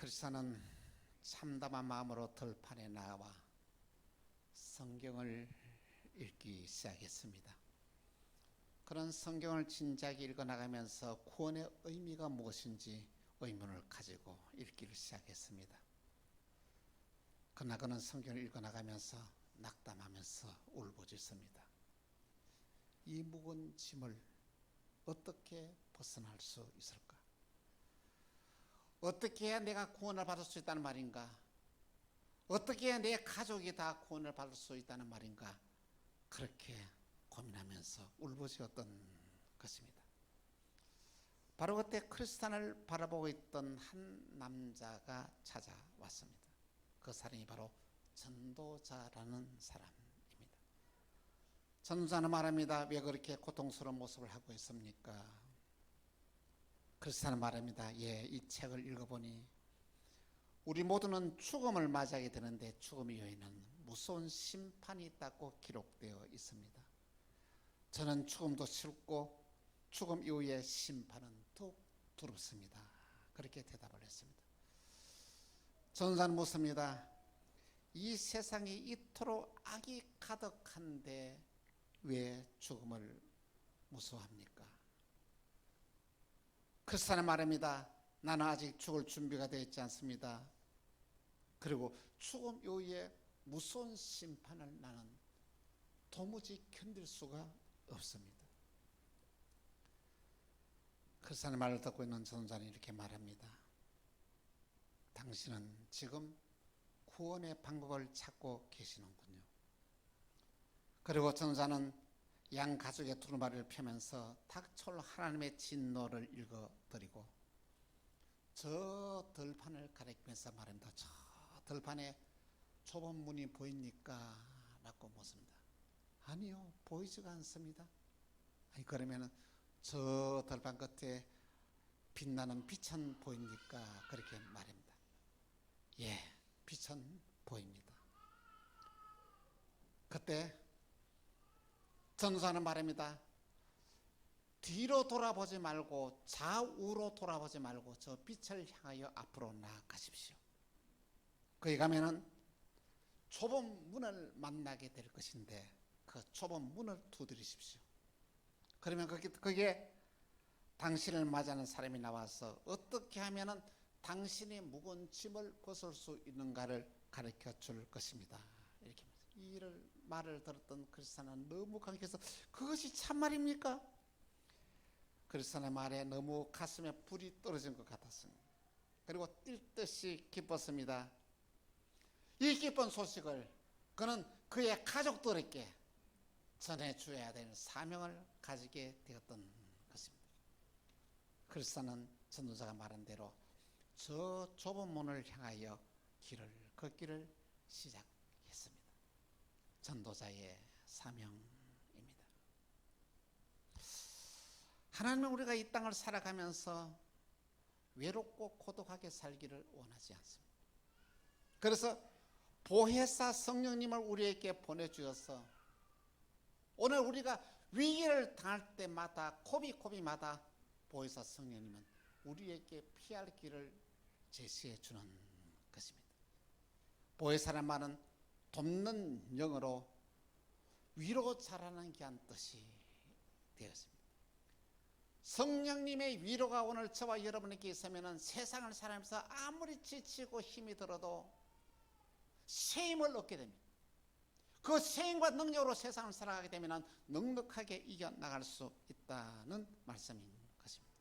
크리스찬은 참담한 마음으로 들판에 나와 성경을 읽기 시작했습니다. 그런 성경을 진지하게 읽어나가면서 구원의 의미가 무엇인지 의문을 가지고 읽기를 시작했습니다. 그러나 그는 성경을 읽어나가면서 낙담하면서 울부짖습니다. 이 무거운 짐을 어떻게 벗어날 수 있을까? 어떻게 해야 내가 구원을 받을 수 있다는 말인가? 어떻게 해야 내 가족이 다 구원을 받을 수 있다는 말인가? 그렇게 고민하면서 울부짖었던 것입니다. 바로 그때 크리스찬을 바라보고 있던 한 남자가 찾아왔습니다. 그 사람이 바로 전도자라는 사람입니다. 전도자는 말합니다. 왜 그렇게 고통스러운 모습을 하고 있습니까? 크리스찬은 말합니다. 이 책을 읽어보니 우리 모두는 죽음을 맞이하게 되는데 죽음 이후에는 무서운 심판이 있다고 기록되어 있습니다. 저는 죽음도 싫고 죽음 이후의 심판은 더욱 두렵습니다. 그렇게 대답을 했습니다. 전도자는 묻습니다. 이 세상이 이토록 악이 가득한데 왜 죽음을 무서워합니까? 크리스찬은 말합니다. 나는 아직 죽을 준비가 되어 있지 않습니다. 그리고 죽음 이후에 무서운 심판을 나는 도무지 견딜 수가 없습니다. 크리스찬의 말을 듣고 있는 전도자는 이렇게 말합니다. 당신은 지금 구원의 방법을 찾고 계시는군요. 그리고 전도자는 양 가족의 두루마리를 펴면서 닥쳐올 하나님의 진노를 읽어드리고 저 들판을 가리키면서 말합니다. 저 들판에 좁은 문이 보입니까? 라고 묻습니다. 아니요, 보이지가 않습니다. 아니, 그러면 저 들판 끝에 빛나는 빛은 보입니까? 그렇게 말합니다. 예, 빛은 보입니다. 그때 전도자는 말합니다. 뒤로 돌아보지 말고 좌우로 돌아보지 말고 저 빛을 향하여 앞으로 나아가십시오. 거기 가면은 좁은 문을 만나게 될 것인데 그 좁은 문을 두드리십시오. 그러면 거기에 당신을 맞이하는 사람이 나와서 어떻게 하면은 당신이 무거운 짐을 벗을 수 있는가를 가르쳐 줄 것입니다. 이렇게 이 말을 들었던 크리스찬은 너무 감격해서 그것이 참말입니까? 크리스찬의 말에 너무 가슴에 불이 떨어진 것 같았습니다. 그리고 뛸 듯이 기뻤습니다. 이 기쁜 소식을 그는 그의 가족들에게 전해줘야 될 사명을 가지게 되었던 것입니다. 크리스찬은 전도자가 말한 대로 저 좁은 문을 향하여 길을 걷기를 시작했습니다. 전도자의 사명입니다. 하나님은 우리가 이 땅을 살아가면서 외롭고 고독하게 살기를 원하지 않습니다. 그래서 보혜사 성령님을 우리에게 보내주셔서 오늘 우리가 위기를 당할 때마다 고비고비마다 보혜사 성령님은 우리에게 피할 길을 제시해 주는 것입니다. 보혜사란 말은 돕는 영어로 위로 잘하는 게한 뜻이 되었습니다. 성령님의 위로가 오늘 저와 여러분에게 있으면 세상을 살아가면서 아무리 지치고 힘이 들어도 새 힘을 얻게 됩니다. 그 새 힘과 능력으로 세상을 살아가게 되면 넉넉하게 이겨나갈 수 있다는 말씀인 것입니다.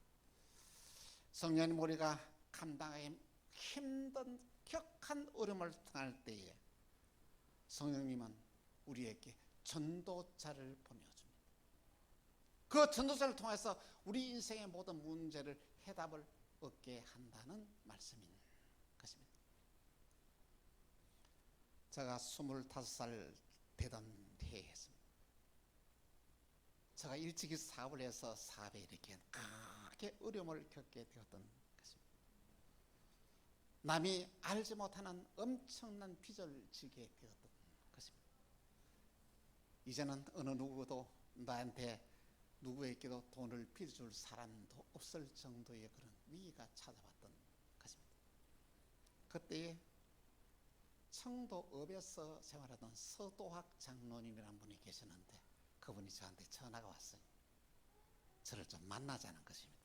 성령님 우리가 감당하기 힘든 격한 어려움을 당할 때에 성령님은 우리에게 전도자를 보내줍니다. 그 전도자를 통해서 우리 인생의 모든 문제를 해답을 얻게 한다는 말씀인 것입니다. 제가 25살 되던 해였습니다. 제가 일찍이 사업을 해서 사업에 이렇게 크게 어려움을 겪게 되었던 것입니다. 남이 알지 못하는 엄청난 빚을 지게 되었던 것입니다. 이제는 어느 누구도 나한테 누구에게도 돈을 빌려줄 사람도 없을 정도의 그런 위기가 찾아왔던 것입니다. 그때 청도읍에서 생활하던 서도학 장로님이라는 분이 계시는데 그분이 저한테 전화가 왔어요. 저를 좀 만나자는 것입니다.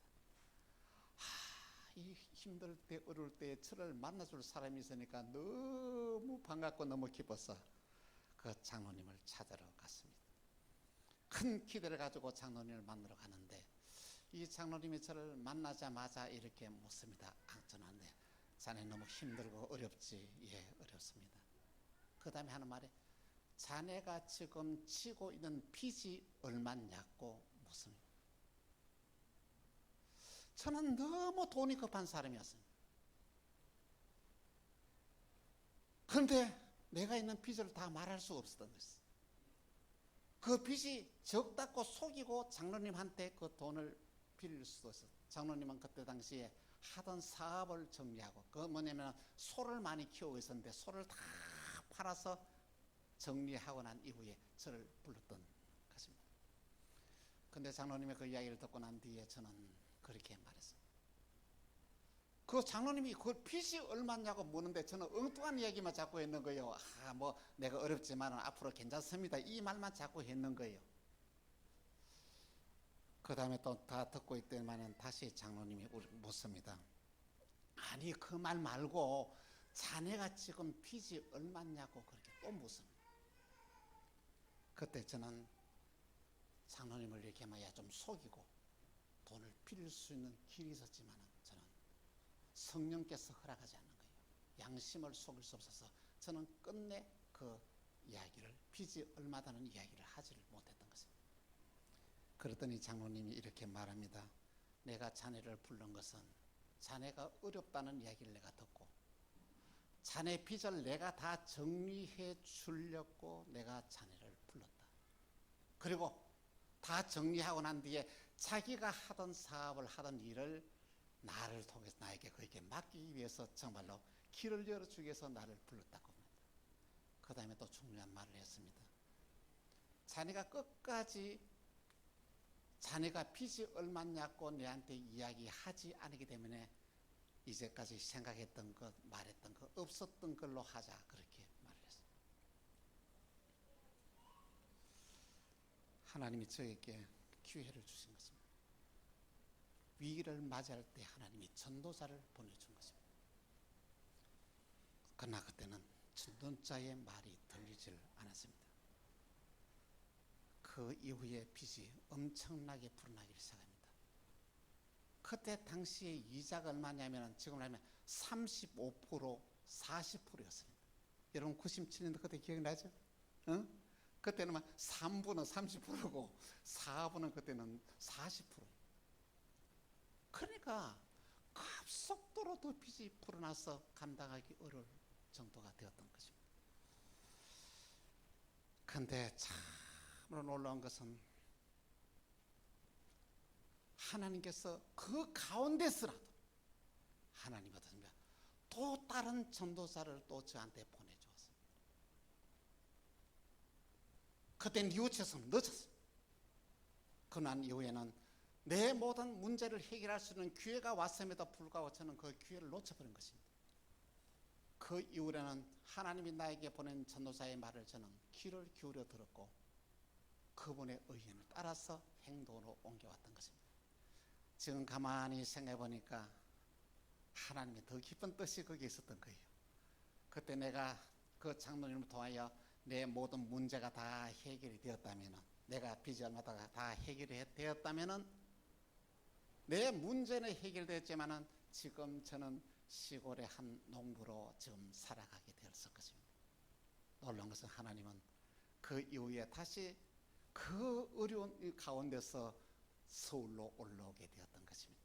이 힘들 때 어려울 때 저를 만나줄 사람이 있으니까 너무 반갑고 너무 기뻐서 그 장로님을 찾으러 갔습니다. 큰 기대를 가지고 장로님을 만나러 가는데 이 장로님이 저를 만나자마자 이렇게 묻습니다. 저는 자네 너무 힘들고 어렵지? 예, 어렵습니다. 그 다음에 하는 말이 자네가 지금 지고 있는 빚이 얼마냐고 묻습니다. 저는 너무 돈이 급한 사람이었어요. 그런데 내가 있는 빚을 다 말할 수 없었던 것이었어요. 그 빚이 적다고 속이고 장로님한테 그 돈을 빌릴 수도 있었어요. 장로님은 그때 당시에 하던 사업을 정리하고 그 뭐냐면 소를 많이 키우고 있었는데 소를 다 팔아서 정리하고 난 이후에 저를 불렀던 것입니다. 근데 장로님의 그 이야기를 듣고 난 뒤에 저는 그렇게 말했어요. 그 장로님이 그 빚이 얼마냐고 묻는데 저는 엉뚱한 얘기만 자꾸 했는 거예요. 뭐 내가 어렵지만 앞으로 괜찮습니다. 이 말만 자꾸 했는 거예요. 그 다음에 또 다 듣고 있더니만 다시 장로님이 묻습니다. 아니 그 말 말고 자네가 지금 빚이 얼마냐고 그렇게 또 묻습니다. 그때 저는 장로님을 이렇게 마야 좀 속이고 돈을 빌릴 수 있는 길이 있었지만 저는 성령께서 허락하지 않는 거예요. 양심을 속일 수 없어서 저는 끝내 그 이야기를 빚이 얼마다는 이야기를 하지를 못했던 것입니다. 그랬더니 장로님이 이렇게 말합니다. 내가 자네를 부른 것은 자네가 어렵다는 이야기를 내가 듣고 자네 빚을 내가 다 정리해 주려고 내가 자네를 불렀다. 그리고 다 정리하고 난 뒤에 자기가 하던 사업을 하던 일을 나를 통해서 나에게 그에게 맡기기 위해서 정말로 길을 열어주기 위해서 나를 불렀다고 합니다. 그 다음에 또 중요한 말을 했습니다. 자네가 끝까지 자네가 빚이 얼마냐고 내한테 이야기하지 않기 때문에 이제까지 생각했던 것 말했던 것 없었던 걸로 하자 그렇게 말을 했습니다. 하나님이 저에게 기회를 주신 것입니다. 위기를 맞이할 때 하나님이 전도자를 보내준 것입니다. 그러나 그때는 전도자의 말이 들리질 않았습니다. 그 이후에 빚이 엄청나게 불어나기 시작합니다. 그때 당시에 이자가 얼마냐면 지금 하면 35% 40%였습니다. 여러분 97년도 그때 기억나죠? 그때는 3분은 30%고 4분은 그때는 40%. 그러니까 급속도로 더 빚이 불어나서 감당하기 어려울 정도가 되었던 것입니다. 그런데 참으로 놀라운 것은 하나님께서 그 가운데서라도 하나님은 어떻습니까? 또 다른 전도사를 또 저한테 보내주었습니다. 그때 뉘우쳐서 늦었어요. 그난 이후에는 내 모든 문제를 해결할 수 있는 기회가 왔음에도 불구하고 저는 그 기회를 놓쳐버린 것입니다. 그 이후에는 하나님이 나에게 보낸 전도사의 말을 저는 귀를 기울여 들었고 그분의 의견을 따라서 행동으로 옮겨왔던 것입니다. 지금 가만히 생각해 보니까 하나님의 더 깊은 뜻이 거기에 있었던 거예요. 그때 내가 그 장로님을 통하여 내 모든 문제가 다 해결이 되었다면, 내가 빚이 얼마다가 다 해결이 되었다면 내 문제는 해결됐지만 지금 저는 시골의 한 농부로 지금 살아가게 되었을 것입니다. 놀라운 것은 하나님은 그 이후에 다시 그 어려운 가운데서 서울로 올라오게 되었던 것입니다.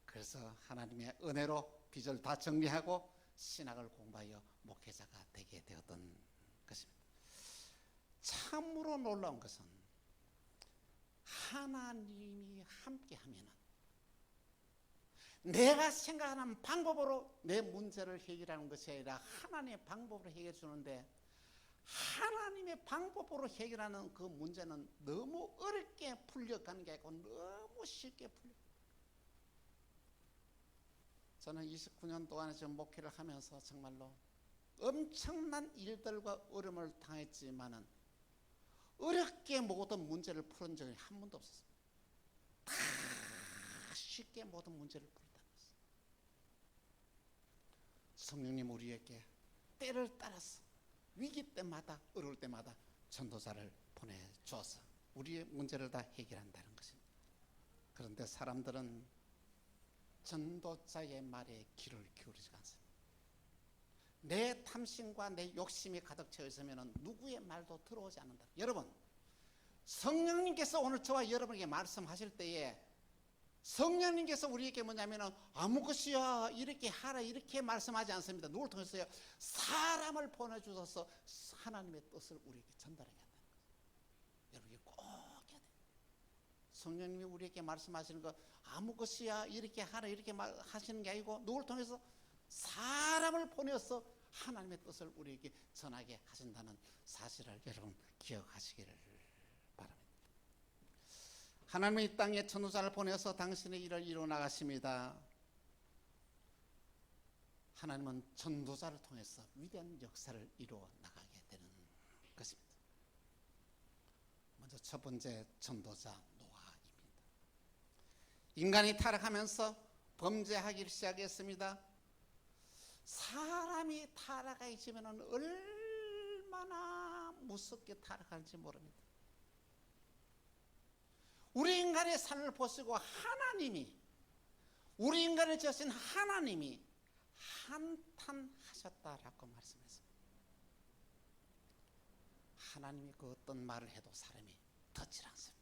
그래서 하나님의 은혜로 빚을 다 정리하고 신학을 공부하여 목회자가 되게 되었던 것입니다. 참으로 놀라운 것은 하나님이 함께하면 내가 생각하는 방법으로 내 문제를 해결하는 것이 아니라 하나님의 방법으로 해결해 주는데, 하나님의 방법으로 해결하는 그 문제는 너무 어렵게 풀려가는 게 아니고 너무 쉽게 풀려. 저는 29년 동안에 지금 목회를 하면서 정말로 엄청난 일들과 어려움을 당했지만은 어렵게 모든 문제를 푸는 적이 한 번도 없었습니다. 다 쉽게 모든 문제를 풀었다는 것입니다. 성령님 우리에게 때를 따라서 위기 때마다 어려울 때마다 전도자를 보내주어서 우리의 문제를 다 해결한다는 것입니다. 그런데 사람들은 전도자의 말에 귀를 기울이지 않습니다. 내 탐심과 내 욕심이 가득 채워 있으면 누구의 말도 들어오지 않는다. 여러분, 성령님께서 오늘 저와 여러분에게 말씀하실 때에 성령님께서 우리에게 뭐냐면 아무 것이야 이렇게 하라 이렇게 말씀하지 않습니다. 누굴 통해서요? 사람을 보내주셔서 하나님의 뜻을 우리에게 전달하게 한다는 거예요. 여러분 이게 꼭 해야 돼요. 성령님이 우리에게 말씀하시는 거 아무 것이야 이렇게 하라 이렇게 하시는 게 아니고 누굴 통해서 사람을 보내서 하나님의 뜻을 우리에게 전하게 하신다는 사실을 여러분 기억하시기를 바랍니다. 하나님은 이 땅에 전도자를 보내서 당신의 일을 이루어 나가십니다. 하나님은 전도자를 통해서 위대한 역사를 이루어 나가게 되는 것입니다. 먼저 첫 번째 전도자 노아입니다. 인간이 타락하면서 범죄하기를 시작했습니다. 사람이 타락하게 되면 얼마나 무섭게 타락하는지 모릅니다. 우리 인간의 삶을 보시고 하나님이 우리 인간을 지으신 하나님이 한탄하셨다라고 말씀했습니다. 하나님이 그 어떤 말을 해도 사람이 듣지 않습니다.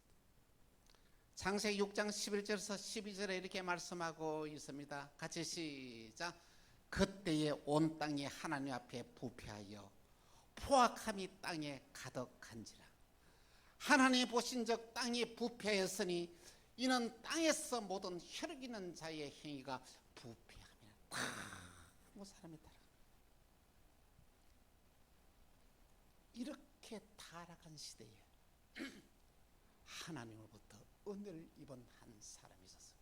창세기 6장 11절에서 12절에 이렇게 말씀하고 있습니다. 같이 시작. 그때에 온 땅이 하나님 앞에 부패하여 포악함이 땅에 가득한지라. 하나님이 보신즉 땅이 부패하였으니 이는 땅에서 모든 혈육 있는 자의 행위가 부패함이라. 다 사람이 타락. 이렇게 타락한 시대에 하나님으로부터 은혜를 입은 한 사람이 있었어요.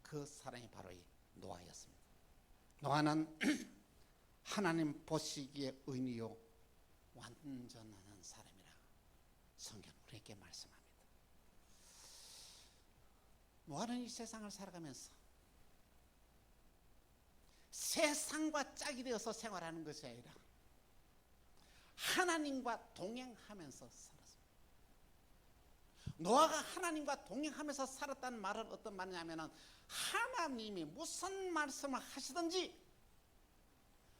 그 사람이 바로 이 노아였습니다. 노아는 하나님 보시기에 의인이요 완전한 사람이라 성경 우리에게 말씀합니다. 노아는 이 세상을 살아가면서 세상과 짝이 되어서 생활하는 것이 아니라 하나님과 동행하면서 살았습니다. 노아가 하나님과 동행하면서 살았다는 말은 어떤 말이냐면 하나님이 무슨 말씀을 하시든지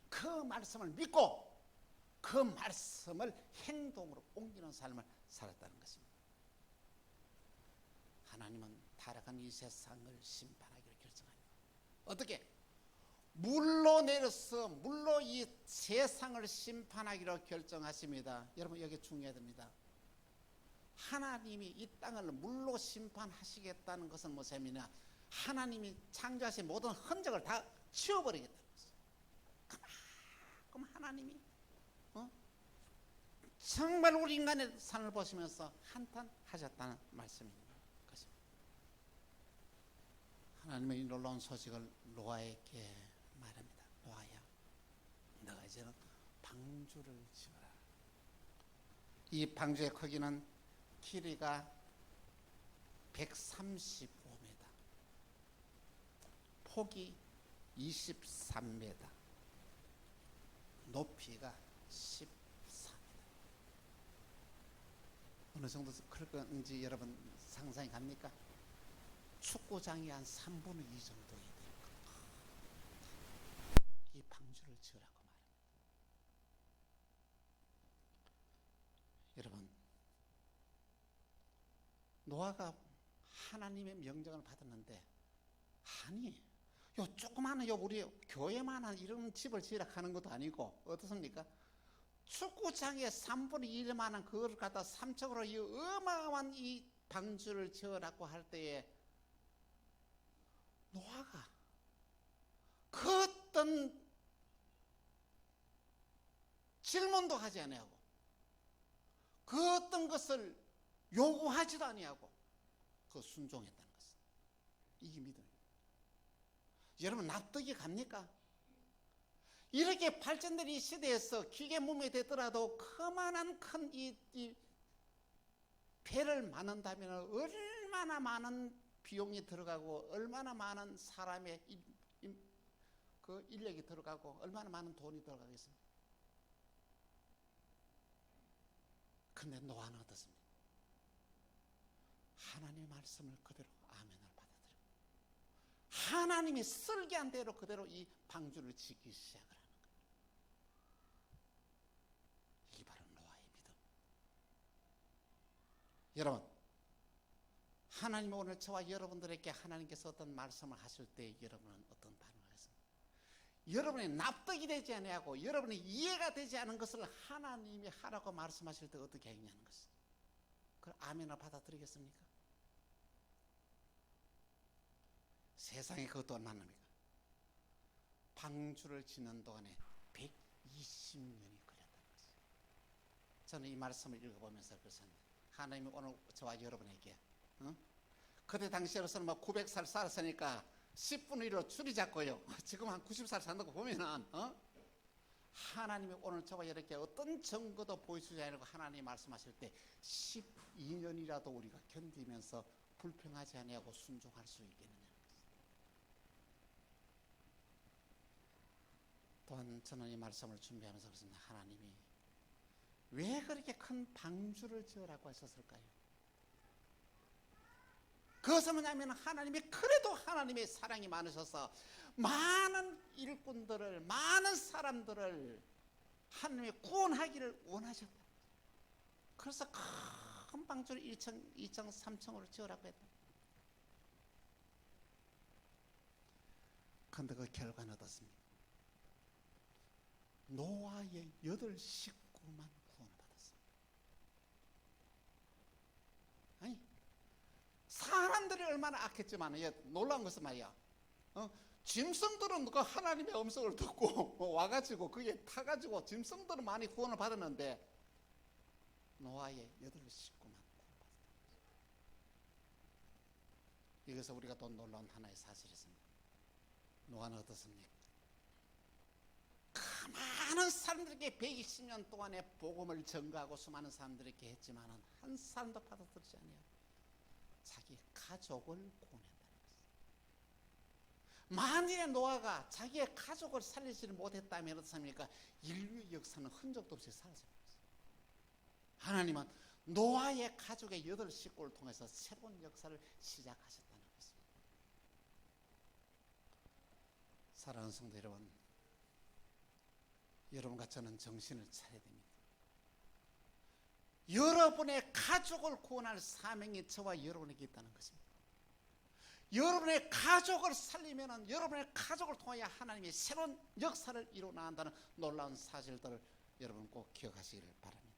그 말씀을 믿고 그 말씀을 행동으로 옮기는 삶을 살았다는 것입니다. 하나님은 타락한 이 세상을 심판하기로 결정합니다. 어떻게? 물로 내려서 물로 이 세상을 심판하기로 결정하십니다. 여러분 여기 중요해야 됩니다. 하나님이 이 땅을 물로 심판하시겠다는 것은 무엇이냐? 하나님이 창조하신 모든 흔적을 다 치워버리겠다는 것이죠. 그럼 하나님이 정말 우리 인간의 삶을 보시면서 한탄하셨다는 말씀입니다. 하나님의 이 놀라운 소식을 노아에게 말합니다. 노아야, 너가 이제는 방주를 지어라. 이 방주의 크기는 길이가 135m, 폭이 23m, 높이가 14m. 어느 정도 클 건지 여러분 상상이 갑니까? 축구장이 한 3분의 2 정도에 될 겁니다. 이 방주를 지으라고 말합니다. 여러분, 노아가 하나님의 명령을 받았는데 아니 요 조그마한 요 우리 교회만한 이런 집을 지으라 하는 것도 아니고 어떻습니까? 축구장에 3분의 1만한 그걸 갖다 삼척으로 이 어마어마한 이 방주를 지으라고 할 때에 노아가 그 어떤 질문도 하지 아니하고 그 어떤 것을 요구하지도 아니하고 그 순종했다는 것은 이게 믿음입니다. 여러분 납득이 갑니까? 이렇게 발전된 이 시대에서 기계 문명이 되더라도 그만한 큰 이 배를 만든다면 얼마나 많은 비용이 들어가고 얼마나 많은 사람의 그 인력이 들어가고 얼마나 많은 돈이 들어가겠습니까? 근데 노아는 어떻습니까? 하나님의 말씀을 그대로 아멘을 받아들이고 하나님이 설계한 대로 그대로 이 방주를 짓기 시작을 하는 거예요. 이게 바로 노아의 믿음. 여러분, 하나님이 오늘 저와 여러분들에게 하나님께서 어떤 말씀을 하실 때 여러분은 어떤 반응을 하겠습니까? 여러분의 납득이 되지 아니하고 여러분의 이해가 되지 않은 것을 하나님이 하라고 말씀하실 때 어떻게 하냐는 것이죠. 그걸 아멘을 받아들이겠습니까? 세상에 그것도 얼마나입니까? 방주를 짓는 동안에 120년이 걸렸다는 것이죠. 저는 이 말씀을 읽어보면서 그랬습니다. 하나님이 오늘 저와 여러분에게 그때 당시로서는 뭐 900살 살았으니까 10분의 1로 줄이자고요. 지금 한 90살 산다고 보면은 하나님이 오늘 저와 여러분에게 어떤 증거도 보여주지 않고 하나님이 말씀하실 때 12년이라도 우리가 견디면서 불평하지 아니하고 순종할 수 있겠느냐. 또한 저는 이 말씀을 준비하면서 그렇습니다. 하나님이 왜 그렇게 큰 방주를 지으라고 하셨을까요? 그것은 뭐냐면 하나님이 그래도 하나님의 사랑이 많으셔서 많은 일꾼들을 많은 사람들을 하나님이 구원하기를 원하셨다. 그래서 큰 방주를 1층, 2층, 3층으로 지으라고 했다. 그런데 그 결과는 어떻습니까? 노아의 8 식구만 구원받았어요. 아니 사람들이 얼마나 악했지만 놀라운 것은 말이야. 짐승들은 그 하나님의 음성을 듣고 와가지고 그게 타가지고 짐승들은 많이 구원을 받았는데 노아의 8 식구만 구원받았다. 이것은 우리가 또 놀라운 하나의 사실이었습니다. 노아는 어떻습니까? 많은 사람들에게 120년 동안의 복음을 전가하고 수많은 사람들에게 했지만 한 사람도 받아들이지 않아요. 자기 가족을 구원했다는 것입니다. 만일에 노아가 자기의 가족을 살리지를 못했다면 어떻습니까? 인류의 역사는 흔적도 없이 사라집니다. 하나님은 노아의 가족의 8 식구를 통해서 새로운 역사를 시작하셨다는 것입니다. 사랑하는 성도 여러분, 여러분과 저는 정신을 차려야 됩니다. 여러분의 가족을 구원할 사명이 저와 여러분에게 있다는 것입니다. 여러분의 가족을 살리면 여러분의 가족을 통하여 하나님이 새로운 역사를 이루어 나간다는 놀라운 사실들을 여러분 꼭 기억하시기를 바랍니다.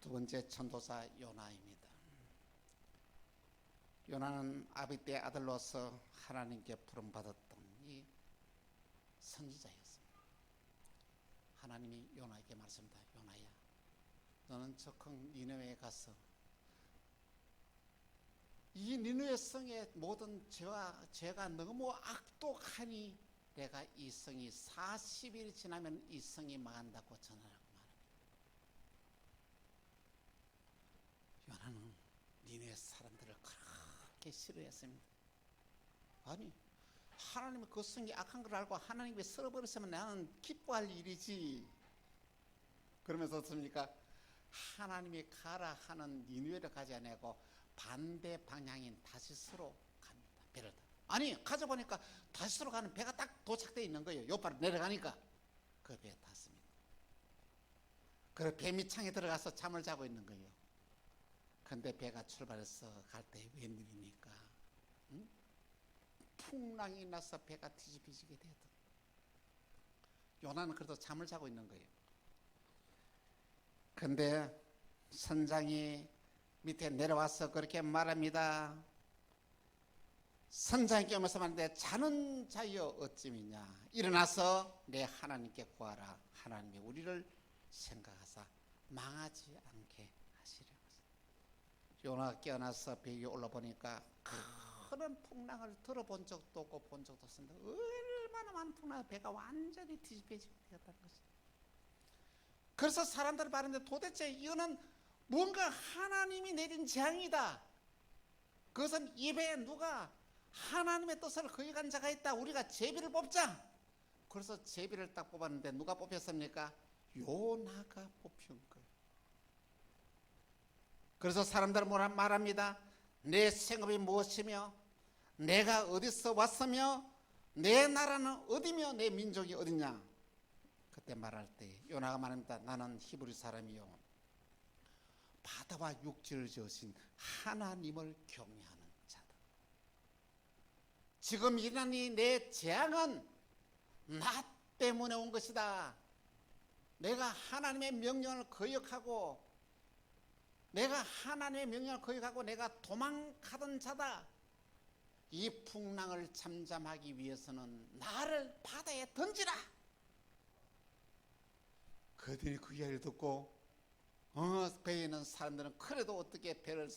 두 번째 전도사 요나입니다. 요나는 아비떼의 아들로서 하나님께 부름받았던 이 선지자였습니다. 하나님이 요나에게 말씀합니다. 요나야, 너는 저 큰 니느웨에 가서 이 니느웨 성의 모든 죄가 너무 악독하니 내가 이 성이 40일이 지나면 이 성이 망한다고 전하라고 말합니다. 요나는 니느웨 사람들을 그렇게 싫어했습니다. 아니, 하나님이 그 성이 악한 걸 알고 하나님이 쓸어버렸으면 나는 기뻐할 일이지. 그러면서 어떻습니까? 하나님이 가라 하는 니느웨를 가지 아니하고 반대 방향인 다시스로 갑니다. 배를 타. 아니 가져보니까 다시스로 가는 배가 딱 도착되어 있는 거예요. 요바로 내려가니까 그 배에 탔습니다. 그래 배 밑창에 들어가서 잠을 자고 있는 거예요. 근데 배가 출발해서 갈 때 웬일입니까? 응? 풍랑이 나서 배가 뒤집히게 되었다. 요나는 그래도 잠을 자고 있는 거예요. 근데 선장이 밑에 내려와서 그렇게 말합니다. 선장이 오면서 말하는데 자는 자여 어찌미냐, 일어나서 내 하나님께 구하라. 하나님이 우리를 생각하사 망하지 않게 하시려고. 요나가 깨어나서 배 위에 올라보니까 그런 풍랑을 들어본 적도 없고 본 적도 없습니다. 얼마나 많은 풍랑, 배가 완전히 뒤집혀지게 되었다는 것입니다. 그래서 사람들 말하는데 도대체 이거는 뭔가 하나님이 내린 재앙이다. 그것은 이 배에 누가 하나님의 뜻을 거역한 자가 있다. 우리가 제비를 뽑자. 그래서 제비를 딱 뽑았는데 누가 뽑혔습니까? 요나가 뽑힌 거예요. 그래서 사람들은 뭐라 말합니다. 내 생업이 무엇이며 내가 어디서 왔으며 내 나라는 어디며 내 민족이 어디냐. 그때 말할 때 요나가 말합니다. 나는 히브리 사람이요 바다와 육지를 지으신 하나님을 경외하는 자다. 지금 일어난 내 재앙은 나 때문에 온 것이다. 내가 하나님의 명령을 거역하고 내가 하나님의 명령을 거역하고 내가 도망가던 자다. 이 풍랑을 잠잠하기 위해서는 나를 바다에 던지라. 그들이 그 이야기를 듣고 배에 있는 사람들은 그래도 어떻게 배를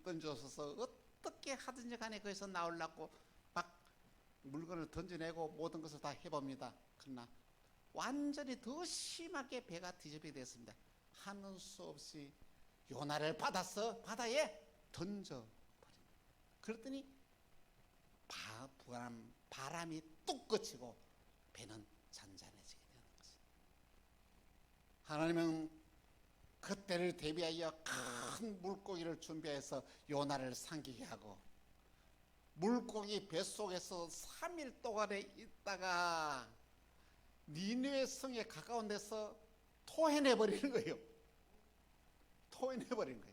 던져서 어떻게 하든지 간에 거기서 나오려고 막 물건을 던져내고 모든 것을 다 해봅니다. 그러나 완전히 더 심하게 배가 뒤집게 됐습니다. 하는 수 없이 요나를 받아서 바다에 던져버립니다. 그랬더니 바람이 뚝 그치고 배는 잔잔해지게 되는 것입니다. 하나님은 그때를 대비하여 큰 물고기를 준비해서 요나를 삼키게 하고 물고기 뱃속에서 3일 동안에 있다가 니느웨 성에 가까운 데서 토해내버리는 거예요. 토해내버리는 거예요.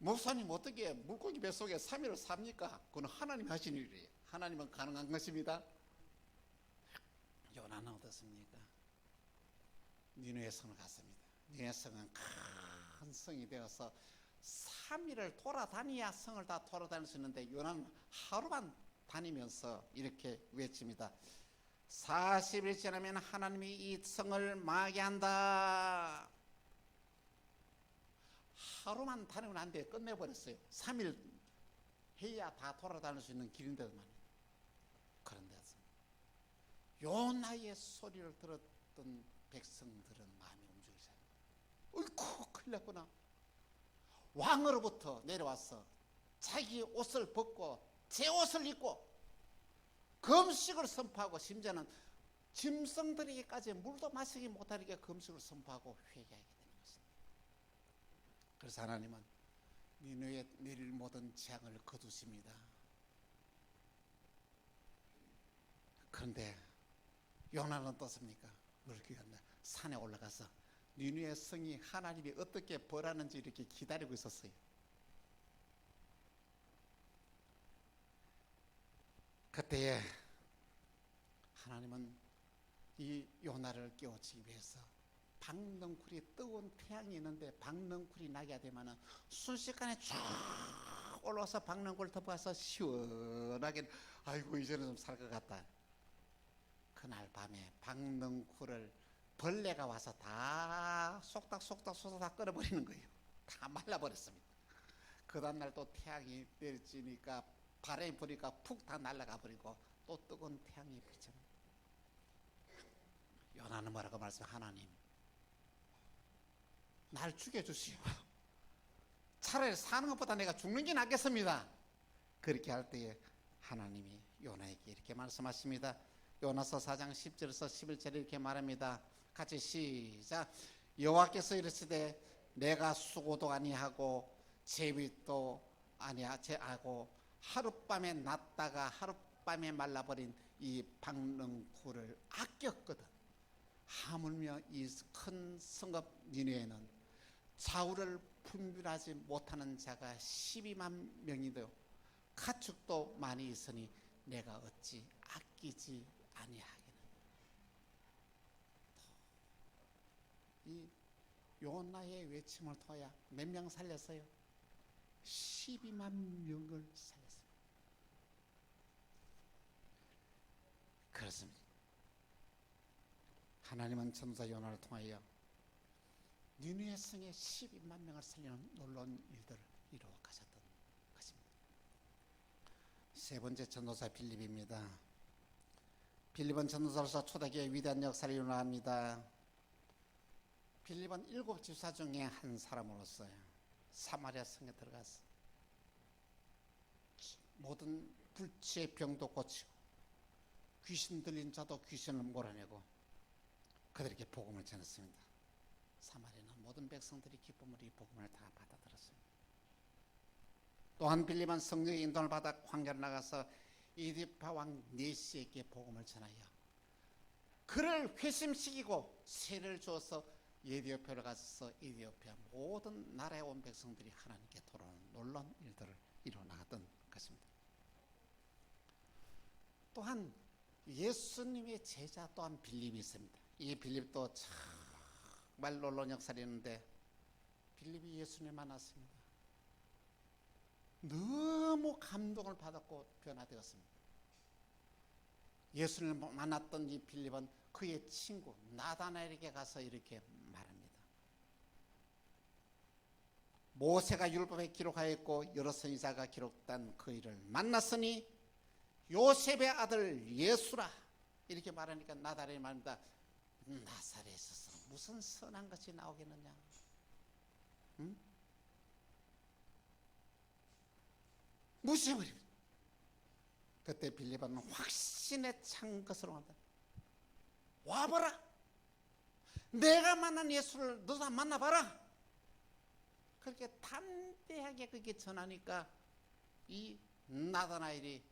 목사님 어떻게 물고기 뱃속에 3일을 삽니까? 그건 하나님이 하신 일이에요. 하나님은 가능한 것입니다. 요나는 어떻습니까? 니느웨 성을 갔습니다. 니느웨 성은 큰 성이 되어서 3일을 돌아다니야 성을 다 돌아다닐 수 있는데 요나는 하루만 다니면서 이렇게 외칩니다. 40일 지나면 하나님이 이 성을 망하게 한다. 하루만 다니면 안 돼. 끝내버렸어요. 3일 해야 다 돌아다닐 수 있는 길인데도 말이에요. 그런데 요나의 소리를 들었던 백성들은 마음이 움직이지 않아요. 어이쿠 큰일 났구나. 왕으로부터 내려와서 자기 옷을 벗고 제 옷을 입고 금식을 선포하고 심지어는 짐승들에게까지 물도 마시지 못하게 금식을 선포하고 회개하게 되는 것입니다. 그래서 하나님은 니느웨에 내릴 모든 재앙을 거두십니다. 그런데 요나는 어떻습니까? 그렇게 산에 올라가서 니느웨 성이 하나님이 어떻게 벌하는지 이렇게 기다리고 있었어요. 그때에 하나님은 이 요나를 깨우치기 위해서 박넝쿨이 뜨거운 태양이 있는데 박넝쿨이 나게 되면은 순식간에 쫙 올라와서 박넝쿨 덮어서 시원하게 아이고 이제는 좀 살 것 같다. 그날 밤에 박넝쿨을 벌레가 와서 다 속닥 끌어버리는 거예요. 다 말라버렸습니다. 그 다음날 또 태양이 내리치니까 바람이 부니까 푹 다 날아가 버리고 또 뜨거운 태양이 비칩니다. 요나는 뭐라고 말씀해요? 하나님 날 죽여주시오. 차라리 사는 것보다 내가 죽는 게 낫겠습니다. 그렇게 할 때에 하나님이 요나에게 이렇게 말씀하십니다. 요나서 4장 10절에서 11절에 이렇게 말합니다. 같이 시작. 여호와께서 이르시되 내가 수고도 아니하고 제비도 아니하고 하룻밤에 났다가 하룻밤에 말라버린 이 박넝쿨을 아꼈거든. 하물며 이 큰 성읍 니느웨는 좌우를 분별하지 못하는 자가 12만 명이 되어 가축도 많이 있으니 내가 어찌 아끼지 아니하겠느냐. 이 요나의 외침을 통하여 몇 명 살렸어요? 12만 명을 살렸어요. 그렇습니다. 하나님은 전도자 요나를 통하여 니느웨 성에 12만 명을 살리는 놀라운 일들을 이루어 가셨던 것입니다. 세 번째 전도사 빌립입니다. 빌립은 전도사로서 초대교회의 위대한 역사를 이루어갑니다. 빌립은 7 집사 중에 한 사람으로서요, 사마리아 성에 들어가서 모든 불치의 병도 고치고 귀신 들린 자도 귀신을 몰아내고 그들에게 복음을 전했습니다. 사마리아는 모든 백성들이 기쁨으로 이 복음을 다 받아들였습니다. 또한 빌립은 성령의 인도를 받아 광야로 나가서 이디오피아 왕 네시에게 복음을 전하여 그를 회심시키고 세례를 주어서 에티오피아로 가서 에티오피아 모든 나라에 온 백성들이 하나님께 돌아오는 놀라운 일들을 이루어 나갔던 것입니다. 또한 예수님의 제자 또한 빌립이 있습니다. 이 빌립도 정말 놀라운 역사를 했는데 빌립이 예수님을 만났습니다. 너무 감동을 받았고 변화되었습니다. 예수님을 만났던 이 빌립은 그의 친구 나다나엘에게 가서 이렇게 말합니다. 모세가 율법에 기록하였고 여러 선지자가 기록된 그 일을 만났으니 요셉의 아들 예수라, 이렇게 말하니까 나다나엘이 말합니다. 나사렛에서 무슨 선한 것이 나오겠느냐? 응? 무시해버립니다. 그때 빌립은 확신에 찬 것으로 말합니다. 와봐라, 내가 만난 예수를 너도 만나봐라. 그렇게 담대하게 그렇게 전하니까 이 나다나엘이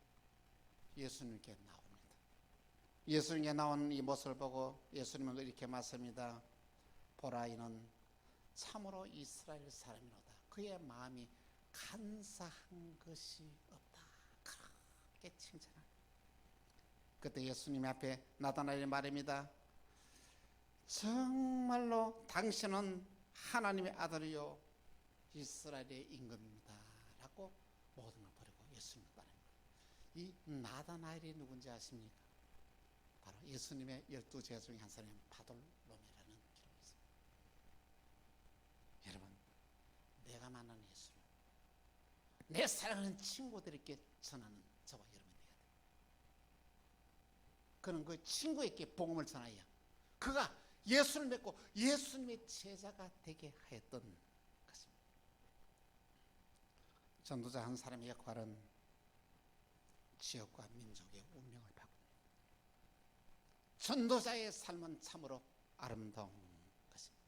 예수님께 나옵니다. 예수님께 나온 이 모습을 보고 예수님은 이렇게 말씀합니다. 보라, 이는 참으로 이스라엘 사람이로다. 그의 마음이 간사한 것이 없다. 그렇게 칭찬합니다. 그때 예수님 앞에 나다나엘이 말합니다. 정말로 당신은 하나님의 아들이요 이스라엘의 임금입니다 라고 모든 걸 버리고 예수님을 따릅니다. 이 나다나엘이 누군지 아십니까? 바로 예수님의 12제자 중에 한 사람인 바돌로메라는 기록이 있습니다. 여러분, 내가 만난 예수를 내 사랑하는 친구들에게 전하는 저와 여러분이 돼야 돼요. 그는 그 친구에게 복음을 전하여 그가 예수를 믿고 예수님의 제자가 되게 하였던 것입니다. 전도자 한 사람의 역할은 지역과 민족의 운명을 바꿉니다. 전도자의 삶은 참으로 아름다운 것입니다.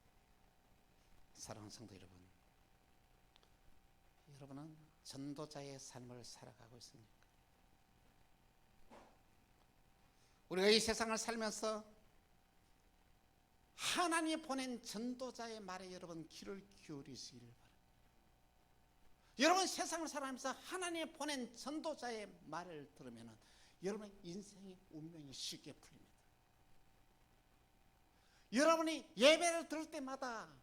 사랑하는 성도 여러분, 여러분은 전도자의 삶을 살아가고 있습니까? 우리가 이 세상을 살면서 하나님이 보낸 전도자의 말에 여러분 귀를 기울이시기를 바랍니다. 여러분 세상을 살아가면서 하나님이 보낸 전도자의 말을 들으면 여러분의 인생의 운명이 쉽게 풀립니다. 여러분이 예배를 들을 때마다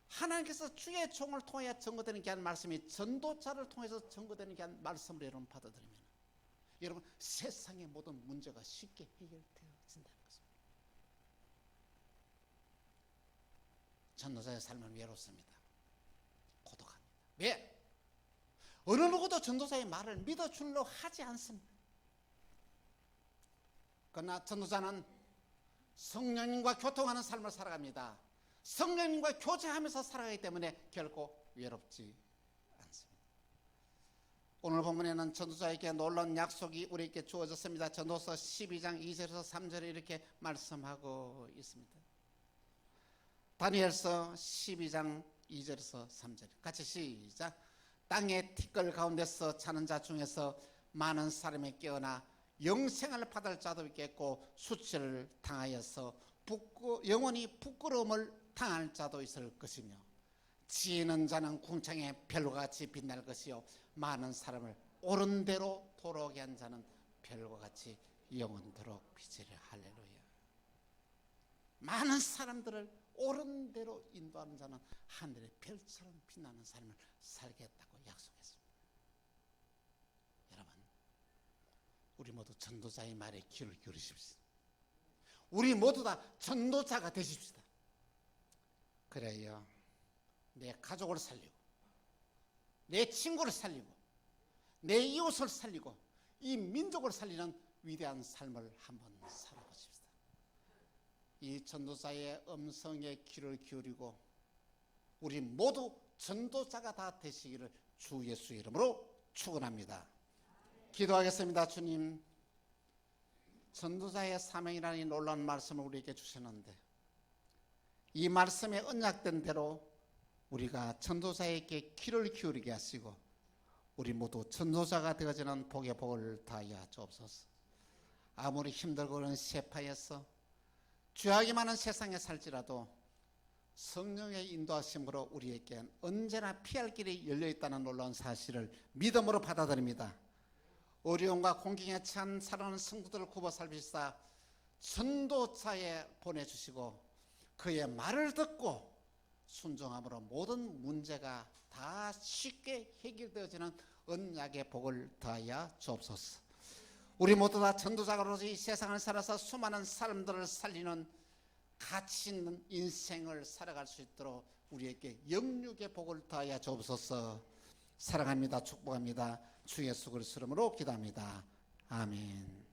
하나님께서 주의 종을 통해 증거되는 게 아닌 말씀이 전도자를 통해서 증거되는 게 아닌 말씀을 여러분 받아들이면 여러분 세상의 모든 문제가 쉽게 해결되어진다는 것입니다. 전도자의 삶은 외롭습니다. 고독합니다. 왜? 어느 누구도 전도자의 말을 믿어주려고 하지 않습니다. 그러나 전도자는 성령님과 교통하는 삶을 살아갑니다. 성령님과 교제하면서 살아가기 때문에 결코 외롭지 않습니다. 오늘 본문에는 전도자에게 놀라운 약속이 우리에게 주어졌습니다. 전도서 12장 2절에서 3절에 이렇게 말씀하고 있습니다. 다니엘서 12장 2절에서 3절 같이 시작. 땅의 티끌 가운데서 자는 자 중에서 많은 사람이 깨어나 영생을 받을 자도 있겠고 수치를 당하여서 영원히 부끄러움을 당할 자도 있을 것이며 지혜 있는 자는 궁창의 별과 같이 빛날 것이요 많은 사람을 옳은 대로 돌아오게 한 자는 별과 같이 영원토록 빛이라. 할렐루야. 많은 사람들을 옳은 대로 인도하는 자는 하늘의 별처럼 빛나는 삶을 살겠다고 약속했습니다. 여러분, 우리 모두 전도자의 말에 귀를 기울이십시오. 우리 모두 다 전도자가 되십시다. 그래야 내 가족을 살리고 내 친구를 살리고 내 이웃을 살리고 이 민족을 살리는 위대한 삶을 한번 살아보십시다. 이 전도자의 음성에 귀를 기울이고 우리 모두 전도자가 다 되시기를 주 예수 이름으로 축원합니다. 기도하겠습니다. 주님, 전도자의 사명이라는 이 놀라운 말씀을 우리에게 주셨는데 이 말씀에 언약된 대로 우리가 전도자에게 귀를 기울이게 하시고 우리 모두 전도자가 되어지는 복의 복을 다하여 주옵소서. 아무리 힘들고 그런 세파에서 죄악이 많은 세상에 살지라도 성령의 인도하심으로 우리에게 언제나 피할 길이 열려있다는 놀라운 사실을 믿음으로 받아들입니다. 어려움과 공경에 처한 살아가는 성도들을 굽어 살피사 전도자에 보내주시고 그의 말을 듣고 순종함으로 모든 문제가 다 쉽게 해결되어지는 언약의 복을 더하여 주옵소서. 우리 모두 다 전도자로서 이 세상을 살아서 수많은 사람들을 살리는 가치 있는 인생을 살아갈 수 있도록 우리에게 영육의 복을 더하여 주옵소서. 사랑합니다. 축복합니다. 주 예수 그리스도 이름으로 기도합니다. 아멘.